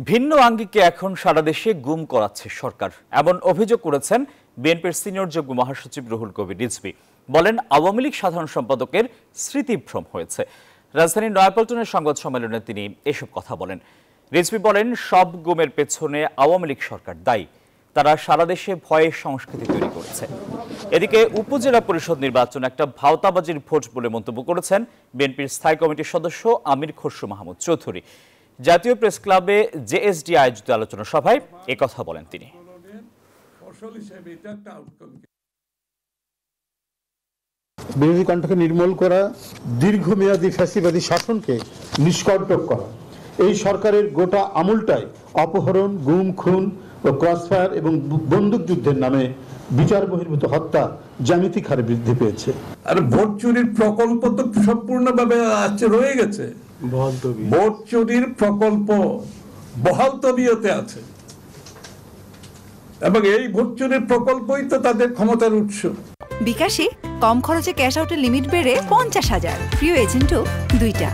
ভিন্ন আঙ্গিকে এখন সারা দেশে গুম করাচ্ছে সরকার, এমন অভিযোগ করেছেন বিএনপির সিনিয়র যুগ্ম মহাসচিব রুহুল কবির রিজভী। বলেন, আওয়ামী লীগ সাধারণ সম্পাদকের স্মৃতিভ্রম হয়েছে। রাজধানীর নয়াপল্টনের সংবাদ সম্মেলনে তিনি এসব কথা বলেন। রিজভী বলেন, সব গুমের পেছনে আওয়ামী লীগ সরকার দায়ী। তারা সারা দেশে ভয়ের সংস্কৃতি তৈরি করেছে। এদিকে উপজেলা পরিষদ নির্বাচন একটা ভাওতাবাজির ভোট বলে মন্তব্য করেছেন বিএনপির স্থায়ী কমিটির সদস্য আমির খসরু মাহমুদ চৌধুরী। জাতীয় প্রেস ক্লাবে জেএসডি আয়োজিত আলোচনা সভায় একথা বলেন তিনি। বিরোধী কণ্ঠকে নির্মূল করা, দীর্ঘমেয়াদী ফ্যাসিবাদী শাসনকে নিষ্কণ্টক করা, এই সরকারের গোটা আমলটাই অপহরণ, গুম, খুন ও ক্রসফায়ার এবং বন্দুক যুদ্ধের নামে বিচার বহির্ভূত হত্যা জ্যামিতিক হারে বৃদ্ধি পেয়েছে। আর ভোট চুরির প্রকল্প তো সম্পূর্ণভাবে রয়ে গেছে। ভোট চুরির প্রকল্প বহাল তবিয়তে আছে এবং এই ভোট চুরির প্রকল্পই তো তাদের ক্ষমতার উৎস। বিকাশে কম খরচে ক্যাশ আউটের লিমিট বেড়ে 50,000, প্রিয় এজেন্টও 2টা।